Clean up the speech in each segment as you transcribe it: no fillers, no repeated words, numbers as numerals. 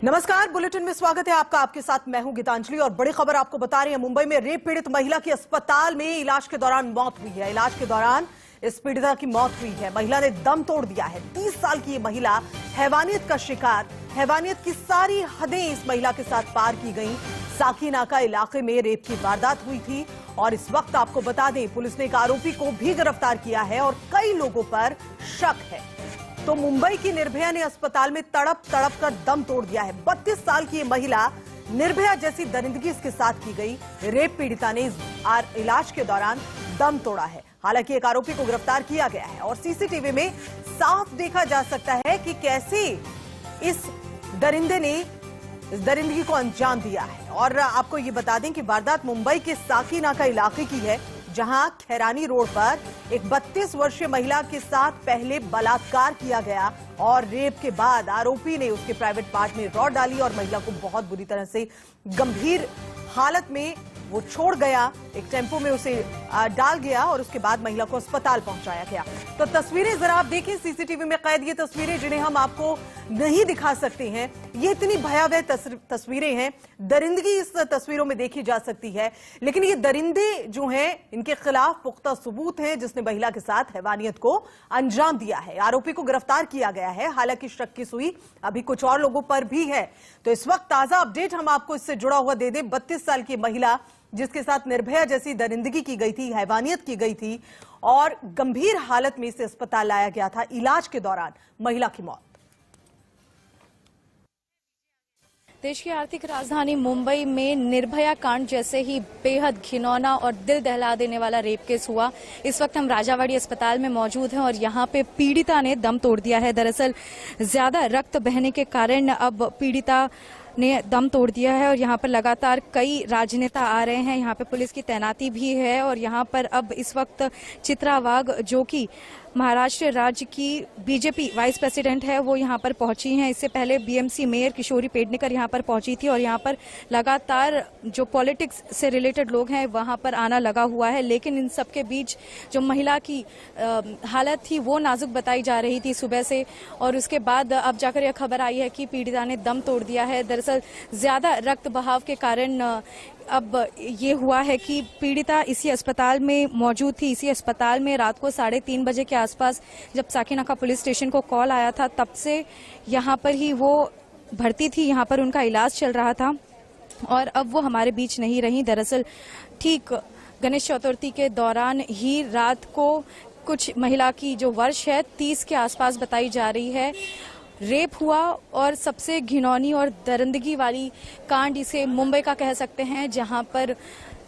नमस्कार, बुलेटिन में स्वागत है आपका। आपके साथ मैं हूं गीतांजलि और बड़ी खबर आपको बता रही है। मुंबई में रेप पीड़ित महिला की अस्पताल में इलाज के दौरान मौत हुई है। इलाज के दौरान इस पीड़िता की मौत हुई है। महिला ने दम तोड़ दिया है। 30 साल की ये महिला हैवानियत का शिकार। हैवानियत की सारी हदें इस महिला के साथ पार की गई। साकीनाका इलाके में रेप की वारदात हुई थी और इस वक्त आपको बता दें, पुलिस ने एक आरोपी को भी गिरफ्तार किया है और कई लोगों पर शक है। तो मुंबई की निर्भया ने अस्पताल में तड़प तड़प कर दम तोड़ दिया है। 32 साल की ये महिला निर्भया जैसी दरिंदगी इसके साथ की गई। रेप पीड़िता ने इलाज के दौरान दम तोड़ा है। हालांकि एक आरोपी को गिरफ्तार किया गया है और सीसीटीवी में साफ देखा जा सकता है कि कैसे इस दरिंदे ने इस दरिंदगी को अंजाम दिया है। और आपको ये बता दें कि वारदात मुंबई के साकीनाका इलाके की है, जहां खैरानी रोड पर एक 32 वर्षीय महिला के साथ पहले बलात्कार किया गया और रेप के बाद आरोपी ने उसके प्राइवेट पार्ट में रॉड डाली और महिला को बहुत बुरी तरह से गंभीर हालत में वो छोड़ गया। एक टेम्पो में उसे डाल गया और उसके बाद महिला को अस्पताल पहुंचाया गया। तो तस्वीरें जरा आप देखें, सीसीटीवी में कैद ये तस्वीरें जिन्हें हम आपको नहीं दिखा सकते हैं। ये इतनी भयावह तस्वीरें हैं। दरिंदगी इस तस्वीरों में देखी जा सकती है, लेकिन ये दरिंदे जो हैं, इनके खिलाफ पुख्ता सबूत हैं जिसने महिला के साथ हैवानियत को अंजाम दिया है। आरोपी को गिरफ्तार किया गया है। हालांकि शक की सुई अभी कुछ और लोगों पर भी है। तो इस वक्त ताजा अपडेट हम आपको इससे जुड़ा हुआ दे दें। 32 साल की महिला जिसके साथ निर्भया जैसी दरिंदगी की गई थी, हैवानियत की गई थी और गंभीर हालत में इसे अस्पताल लाया गया था। इलाज के दौरान महिला की मौत। देश की आर्थिक राजधानी मुंबई में निर्भया कांड जैसे ही बेहद घिनौना और दिल दहला देने वाला रेप केस हुआ। इस वक्त हम राजावाड़ी अस्पताल में मौजूद हैं और यहाँ पे पीड़िता ने दम तोड़ दिया है। दरअसल ज्यादा रक्त बहने के कारण अब पीड़िता ने दम तोड़ दिया है और यहाँ पर लगातार कई राजनेता आ रहे हैं। यहाँ पे पुलिस की तैनाती भी है और यहाँ पर अब इस वक्त चित्रा वाघ, जो कि महाराष्ट्र राज्य की बीजेपी वाइस प्रेसिडेंट है, वो यहाँ पर पहुंची हैं। इससे पहले बीएमसी मेयर किशोरी पेडनेकर यहाँ पर पहुंची थी और यहाँ पर लगातार जो पॉलिटिक्स से रिलेटेड लोग हैं वहाँ पर आना लगा हुआ है। लेकिन इन सबके बीच जो महिला की हालत थी वो नाजुक बताई जा रही थी सुबह से, और उसके बाद अब जाकर यह खबर आई है कि पीड़िता ने दम तोड़ दिया है। दरअसल ज्यादा रक्त बहाव के कारण अब ये हुआ है कि पीड़िता इसी अस्पताल में मौजूद थी। इसी अस्पताल में रात को 3:30 बजे के आसपास जब साकीनाका पुलिस स्टेशन को कॉल आया था, तब से यहाँ पर ही वो भर्ती थी। यहाँ पर उनका इलाज चल रहा था और अब वो हमारे बीच नहीं रही। दरअसल ठीक गणेश चतुर्थी के दौरान ही रात को कुछ महिला की जो वर्ष है 30 के आसपास बताई जा रही है, रेप हुआ और सबसे घिनौनी और दरिंदगी वाली कांड इसे मुंबई का कह सकते हैं, जहां पर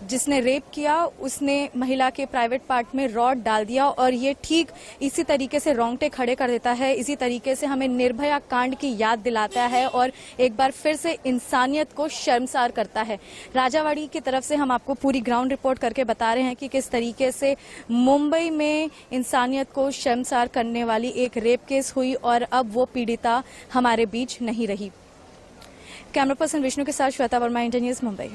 जिसने रेप किया उसने महिला के प्राइवेट पार्ट में रॉड डाल दिया। और ये ठीक इसी तरीके से रोंगटे खड़े कर देता है। इसी तरीके से हमें निर्भया कांड की याद दिलाता है और एक बार फिर से इंसानियत को शर्मसार करता है। राजावाड़ी की तरफ से हम आपको पूरी ग्राउंड रिपोर्ट करके बता रहे हैं कि किस तरीके से मुंबई में इंसानियत को शर्मसार करने वाली एक रेप केस हुई और अब वो पीड़िता हमारे बीच नहीं रही। कैमरा पर्सन विष्णु के साथ श्वेता वर्मा, इंडिया न्यूज, मुंबई।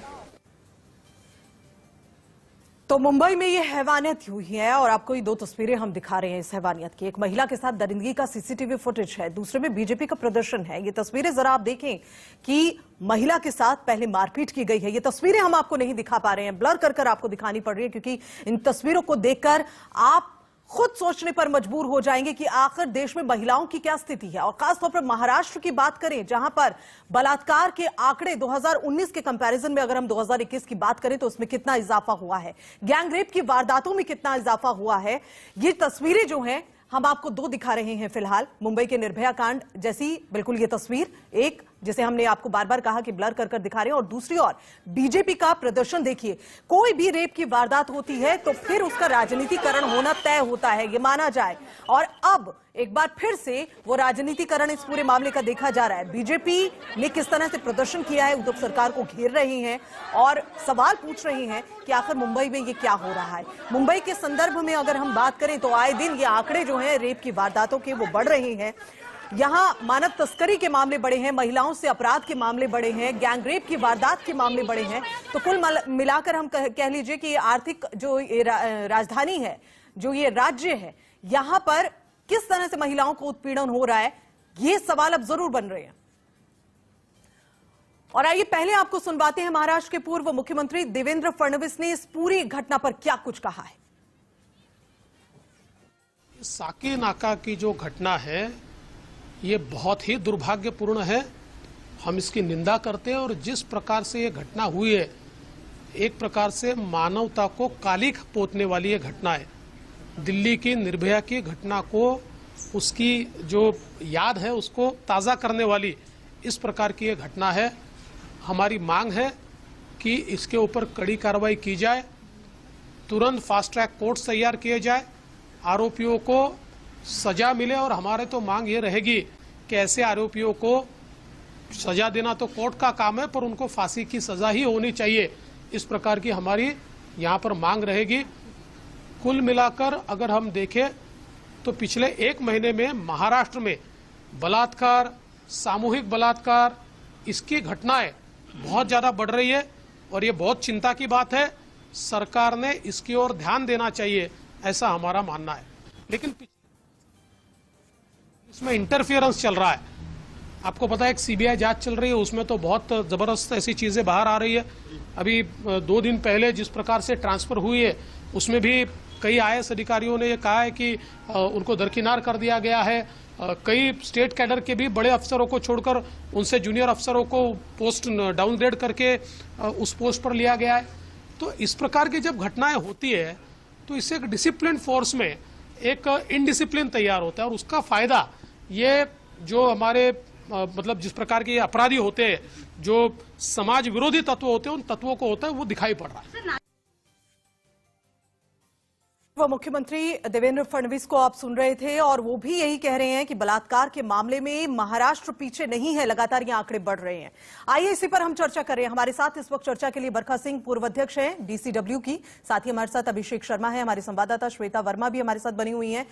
तो मुंबई में ये हैवानियत हुई है और आपको ये दो तस्वीरें हम दिखा रहे हैं इस हैवानियत की। एक महिला के साथ दरिंदगी का सीसीटीवी फुटेज है, दूसरे में बीजेपी का प्रदर्शन है। ये तस्वीरें जरा आप देखें कि महिला के साथ पहले मारपीट की गई है। ये तस्वीरें हम आपको नहीं दिखा पा रहे हैं, ब्लर कर आपको दिखानी पड़ रही है, क्योंकि इन तस्वीरों को देखकर आप खुद सोचने पर मजबूर हो जाएंगे कि आखिर देश में महिलाओं की क्या स्थिति है। और खासतौर पर महाराष्ट्र की बात करें, जहां पर बलात्कार के आंकड़े 2019 के कंपैरिजन में अगर हम 2021 की बात करें तो उसमें कितना इजाफा हुआ है, गैंग रेप की वारदातों में कितना इजाफा हुआ है। ये तस्वीरें जो हैं हम आपको दो दिखा रहे हैं फिलहाल। मुंबई के निर्भया कांड जैसी बिल्कुल ये तस्वीर, एक जिसे हमने आपको बार बार कहा कि ब्लर कर दिखा रहे हैं, और दूसरी ओर बीजेपी का प्रदर्शन देखिए। कोई भी रेप की वारदात होती है तो फिर उसका राजनीतिकरण होना तय होता है, ये माना जाए। और अब एक बार फिर से वो राजनीतिकरण इस पूरे मामले का देखा जा रहा है। बीजेपी ने किस तरह से प्रदर्शन किया है, उद्धव सरकार को घेर रही हैं और सवाल पूछ रही हैं कि आखिर मुंबई में ये क्या हो रहा है। मुंबई के संदर्भ में अगर हम बात करें तो आए दिन ये आंकड़े जो हैं रेप की वारदातों के वो बढ़ रहे हैं। यहाँ मानव तस्करी के मामले बढ़े हैं, महिलाओं से अपराध के मामले बढ़े हैं, गैंग रेप की वारदात के मामले बढ़े हैं। तो कुल मिलाकर हम कह लीजिए कि आर्थिक जो राजधानी है, जो ये राज्य है, यहाँ पर किस तरह से महिलाओं को उत्पीड़न हो रहा है, ये सवाल अब जरूर बन रहे हैं। और आइए पहले आपको सुनवाते हैं महाराष्ट्र के पूर्व मुख्यमंत्री देवेंद्र फडणवीस ने इस पूरी घटना पर क्या कुछ कहा है। साकी नाका की जो घटना है ये बहुत ही दुर्भाग्यपूर्ण है। हम इसकी निंदा करते हैं और जिस प्रकार से ये घटना हुई है एक प्रकार से मानवता को कालिख पोतने वाली ये घटना है। दिल्ली की निर्भया की घटना को उसकी जो याद है उसको ताज़ा करने वाली इस प्रकार की ये घटना है। हमारी मांग है कि इसके ऊपर कड़ी कार्रवाई की जाए, तुरंत फास्ट ट्रैक कोर्ट्स तैयार किए जाए, आरोपियों को सजा मिले और हमारे तो मांग ये रहेगी कि ऐसे आरोपियों को सजा देना तो कोर्ट का काम है पर उनको फांसी की सजा ही होनी चाहिए। इस प्रकार की हमारी यहाँ पर मांग रहेगी। कुल मिलाकर अगर हम देखें तो पिछले एक महीने में महाराष्ट्र में बलात्कार, सामूहिक बलात्कार, इसकी घटनाएं बहुत ज़्यादा बढ़ रही है और ये बहुत चिंता की बात है। सरकार ने इसकी ओर ध्यान देना चाहिए, ऐसा हमारा मानना है। लेकिन इसमें इंटरफियरेंस चल रहा है। आपको पता है एक सीबीआई जांच चल रही है, उसमें तो बहुत जबरदस्त ऐसी चीजें बाहर आ रही है। अभी 2 दिन पहले जिस प्रकार से ट्रांसफर हुई है उसमें भी कई आईएएस अधिकारियों ने ये कहा है कि उनको दरकिनार कर दिया गया है। कई स्टेट कैडर के भी बड़े अफसरों को छोड़कर उनसे जूनियर अफसरों को पोस्ट डाउनग्रेड करके उस पोस्ट पर लिया गया है। तो इस प्रकार की जब घटनाएं होती है तो इससे एक डिसिप्लिन फोर्स में एक इनडिसिप्लिन तैयार होता है और उसका फायदा ये जो हमारे मतलब जिस प्रकार के अपराधी होते हैं, जो समाज विरोधी तत्व होते हैं, उन तत्वों को होता है, वो दिखाई पड़ रहा है। वो मुख्यमंत्री देवेंद्र फडणवीस को आप सुन रहे थे और वो भी यही कह रहे हैं कि बलात्कार के मामले में महाराष्ट्र पीछे नहीं है, लगातार ये आंकड़े बढ़ रहे हैं। आइए इसी पर हम चर्चा कर रहे हैं। हमारे साथ इस वक्त चर्चा के लिए बरखा सिंह पूर्व अध्यक्ष हैं डीसीडब्ल्यू की, साथ ही हमारे साथ अभिषेक शर्मा है, हमारी संवाददाता श्वेता वर्मा भी हमारे साथ बनी हुई है।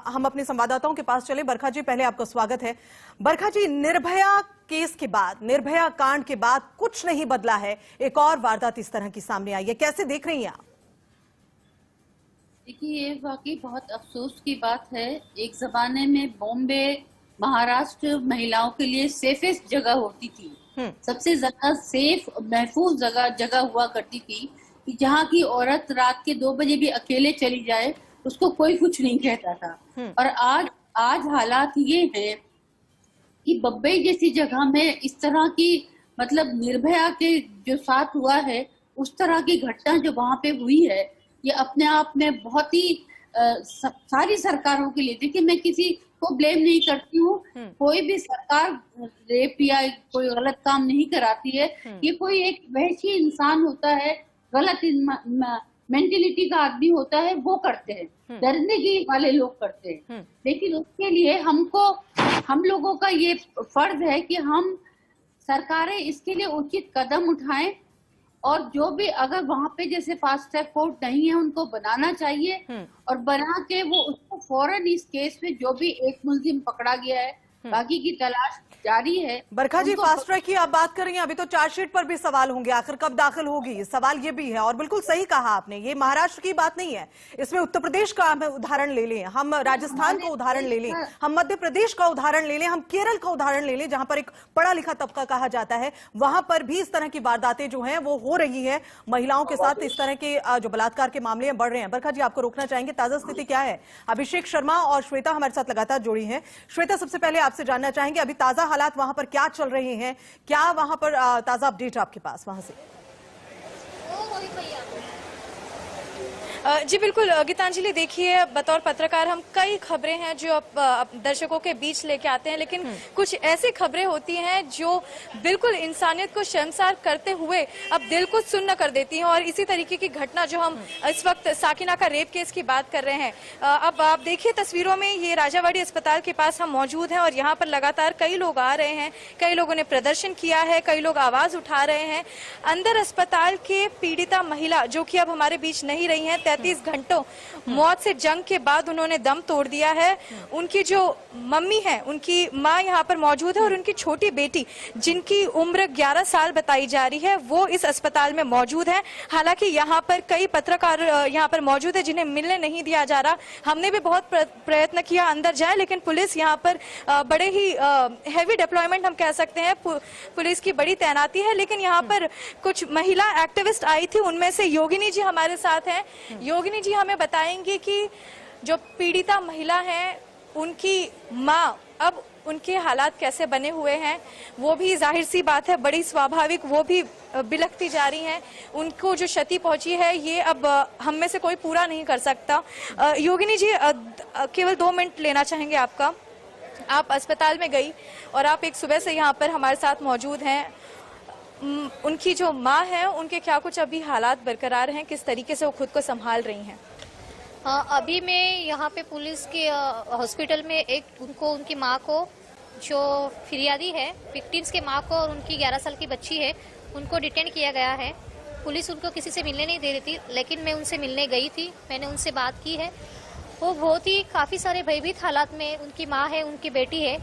हम अपने संवाददाताओं के पास चले। बरखा जी, पहले आपका स्वागत है। बरखा जी, निर्भया केस के बाद, निर्भया कांड के बाद कुछ नहीं बदला है, एक और वारदात इस तरह की सामने आई है, कैसे देख रही हैं आप? देखिए, ये वाकई बहुत अफसोस की बात है। एक जमाने में बॉम्बे, महाराष्ट्र महिलाओं के लिए सेफेस्ट जगह होती थी, सबसे ज्यादा सेफ महफूज जगह हुआ करती थी कि जहाँ की औरत रात के 2 बजे भी अकेले चली जाए उसको कोई कुछ नहीं कहता था। और आज हालात ये हैं कि बम्बई जैसी जगह में इस तरह की मतलब निर्भया के जो साथ हुआ है उस तरह की घटना जो वहां पे हुई है, ये अपने आप में बहुत ही सारी सरकारों के लिए, देखिए मैं किसी को ब्लेम नहीं करती हूँ, कोई भी सरकार रेप या कोई गलत काम नहीं कराती है। ये कोई एक वैसी इंसान होता है, गलत मेंटेलिटी का आदमी होता है, वो करते हैं, डरने की वाले लोग करते हैं। लेकिन उसके लिए हम लोगों का ये फर्ज है कि हम सरकारें इसके लिए उचित कदम उठाएं और जो भी अगर वहां पे जैसे फास्ट ट्रैक कोर्ट नहीं है उनको बनाना चाहिए और बना के वो उसको फौरन इस केस में जो भी एक मुलजिम पकड़ा गया है बाकी की तलाश जारी है। बरखा जी, फास्ट ट्रैक की आप बात करेंगे, अभी तो चार्जशीट पर भी सवाल होंगे, आखिर कब दाखिल होगी, सवाल ये भी है। और बिल्कुल सही कहा आपने, ये महाराष्ट्र की बात नहीं है, इसमें उत्तर प्रदेश का हम उदाहरण ले लें, हम राजस्थान का उदाहरण ले लें, हम मध्य प्रदेश का उदाहरण ले लें, हम केरल का उदाहरण ले लें, जहां पर एक पढ़ा लिखा तबका कहा जाता है, वहां पर भी इस तरह की वारदातें जो हैं वो हो रही है महिलाओं के साथ। इस तरह के जो बलात्कार के मामले बढ़ रहे हैं। बरखा जी, आपको रोकना चाहेंगे, ताजा स्थिति क्या है? अभिषेक शर्मा और श्वेता हमारे साथ लगातार जुड़ी हैं। श्वेता, सबसे पहले आपसे जानना चाहेंगे अभी ताजा हालात वहां पर क्या चल रहे हैं, क्या वहां पर ताजा अपडेट आपके पास वहां से? जी बिल्कुल गीतांजलि, देखिए बतौर पत्रकार हम कई खबरें हैं जो दर्शकों के बीच लेके आते हैं, लेकिन कुछ ऐसी खबरें होती हैं जो बिल्कुल इंसानियत को शर्मसार करते हुए अब दिल को सुन्न कर देती हैं। और इसी तरीके की घटना जो हम इस वक्त साकिना का रेप केस की बात कर रहे हैं, अब आप देखिए तस्वीरों में, ये राजावाड़ी अस्पताल के पास हम मौजूद हैं और यहाँ पर लगातार कई लोग आ रहे हैं, कई लोगों ने प्रदर्शन किया है, कई लोग आवाज उठा रहे हैं। अंदर अस्पताल के पीड़िता महिला जो कि अब हमारे बीच नहीं रही है, 33 घंटों मौत से जंग के बाद उन्होंने दम तोड़ दिया है। उनकी जो मम्मी है, उनकी माँ यहाँ पर मौजूद है और उनकी छोटी बेटी जिनकी उम्र 11 साल बताई जा रही है वो इस अस्पताल में मौजूद है। हालांकि यहाँ पर कई पत्रकार यहाँ पर मौजूद है जिन्हें मिलने नहीं दिया जा रहा। हमने भी बहुत प्रयत्न किया अंदर जाए, लेकिन पुलिस यहाँ पर बड़े ही हैवी डिप्लॉयमेंट हम कह सकते हैं, पुलिस की बड़ी तैनाती है। लेकिन यहाँ पर कुछ महिला एक्टिविस्ट आई थी, उनमें से योगिनी जी हमारे साथ हैं। योगिनी जी हमें बताएंगे कि जो पीड़िता महिला है उनकी माँ, अब उनके हालात कैसे बने हुए हैं, वो भी जाहिर सी बात है बड़ी स्वाभाविक, वो भी बिलखती जा रही हैं। उनको जो क्षति पहुंची है ये अब हम में से कोई पूरा नहीं कर सकता। योगिनी जी केवल 2 मिनट लेना चाहेंगे आपका। आप अस्पताल में गई और आप एक सुबह से यहाँ पर हमारे साथ मौजूद हैं। उनकी जो माँ है उनके क्या कुछ अभी हालात बरकरार हैं, किस तरीके से वो खुद को संभाल रही हैं? अभी मैं यहाँ पे पुलिस के हॉस्पिटल में उनकी माँ को, जो फिरियादी है, विक्टिम्स के माँ को और उनकी 11 साल की बच्ची है, उनको डिटेन किया गया है। पुलिस उनको किसी से मिलने नहीं दे रही थी, लेकिन मैं उनसे मिलने गई थी, मैंने उनसे बात की है। वो बहुत ही काफ़ी सारे भयभीत हालात में, उनकी माँ है, उनकी बेटी है।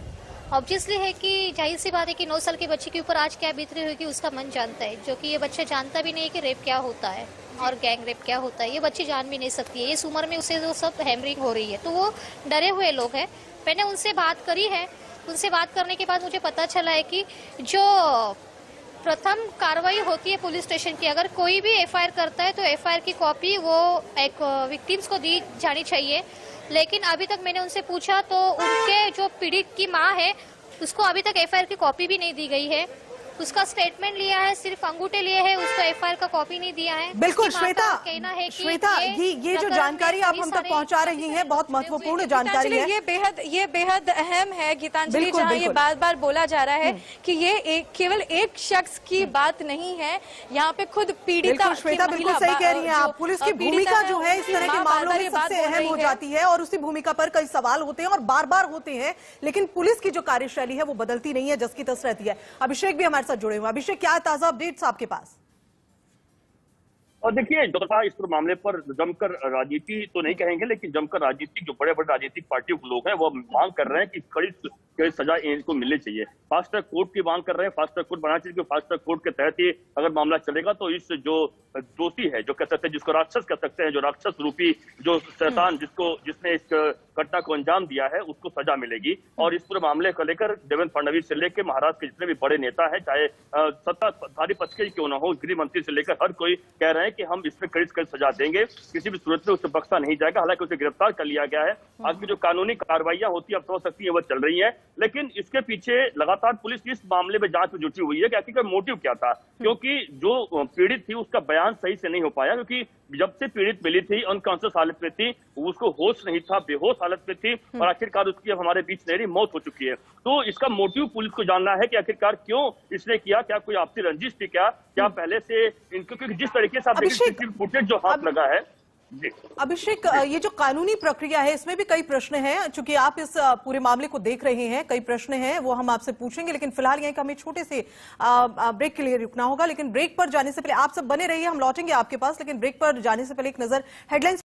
ऑब्वियसली है कि जाहिर सी बात है कि 9 साल की बच्ची के ऊपर आज क्या बीत रही होगी उसका मन जानता है, जो कि ये बच्चा जानता भी नहीं है कि रेप क्या होता है और गैंग रेप क्या होता है। ये बच्ची जान भी नहीं सकती है, इस उम्र में उसे जो सब हैमरिंग हो रही है, तो वो डरे हुए लोग हैं। मैंने उनसे बात करी है, उनसे बात करने के बाद मुझे पता चला है कि जो प्रथम कार्रवाई होती है पुलिस स्टेशन की, अगर कोई भी एफआईआर करता है तो एफआईआर की कॉपी वो एक विक्टिम्स को दी जानी चाहिए। लेकिन अभी तक मैंने उनसे पूछा तो उनके जो पीड़ित की माँ है उसको अभी तक एफआईआर की कॉपी भी नहीं दी गई है। उसका स्टेटमेंट लिया है, सिर्फ अंगूठे लिए हैं, उसको एफआईआर का कॉपी नहीं दिया है। बिल्कुल श्वेता, कहना है कि श्वेता ये जो जानकारी आप हम तक पहुंचा रही हैं बहुत महत्वपूर्ण जानकारी है। ये बेहद अहम है गीतांजलि, जहाँ ये बार बार बोला जा रहा है कि ये केवल एक शख्स की बात नहीं है, यहाँ पे खुद पीड़िता। श्वेता बिल्कुल सही कह रही हैं आप। पुलिस की भूमिका जो है इस तरह के मामलों में सबसे अहम हो जाती है और उसी भूमिका पर कई सवाल होते हैं और बार बार होते हैं, लेकिन पुलिस की जो कार्यशैली है वो बदलती नहीं है, जस की तस रहती है। अभिषेक भी हमारे साथ जुड़े हुए। अभिषेक, क्या ताजा अपडेट्स आपके पास? और देखिए, जो इस मामले पर जमकर राजनीति तो नहीं कहेंगे, लेकिन जमकर राजनीतिक जो बड़े बड़े राजनीतिक पार्टियों के लोग हैं वो मांग कर रहे हैं कि कड़ी सजा इनको मिलनी चाहिए। फास्ट ट्रैक कोर्ट की मांग कर रहे हैं, फास्ट ट्रैक कोर्ट बनाना चाहिए। फास्ट ट्रैक कोर्ट के तहत ही अगर मामला चलेगा तो इस जो दोषी है, जो कह सकते हैं, जिसको राक्षस कह सकते हैं, जो राक्षस रूपी जो शैतान जिसने इस घटना को अंजाम दिया है, उसको सजा मिलेगी। और इस पूरे मामले को लेकर देवेंद्र फडणवीस से लेकर महाराष्ट्र के जितने भी बड़े नेता हैं, चाहे सत्ताधारी पक्ष के क्यों ना हो, गृह मंत्री से लेकर हर कोई कह रहे हैं कि हम इसमें कड़ी से कड़ी सजा देंगे, किसी भी सूरत में उसे बख्शा नहीं जाएगा। हालांकि उसे गिरफ्तार कर लिया गया है। आगे जो कानूनी कार्रवाइयां होती है, अब हो सकती है, वो चल रही है। लेकिन इसके पीछे लगातार पुलिस इस मामले में जांच में जुटी हुई है कि आखिर मोटिव क्या था, क्योंकि जो पीड़ित थी उसका बयान सही से नहीं हो पाया, क्योंकि जब से पीड़ित मिली थी अनकॉन्शियस हालत में थी, उसको होश नहीं था, बेहोश हालत में थी और आखिरकार उसकी अब हमारे बीच नहरी मौत हो चुकी है। तो इसका मोटिव पुलिस को जानना है कि आखिरकार क्यों इसने किया, क्या कोई आपसी रंजिश थी, क्या पहले से इनको, क्योंकि जिस तरीके से आप फुटेज जो हाथ लगा है। अभिषेक, ये जो कानूनी प्रक्रिया है इसमें भी कई प्रश्न हैं, चूंकि आप इस पूरे मामले को देख रहे हैं, कई प्रश्न हैं वो हम आपसे पूछेंगे, लेकिन फिलहाल यहीं का हमें छोटे से ब्रेक के लिए रुकना होगा। लेकिन ब्रेक पर जाने से पहले आप सब बने रहिए, हम लौटेंगे आपके पास, लेकिन ब्रेक पर जाने से पहले एक नजर हेडलाइंस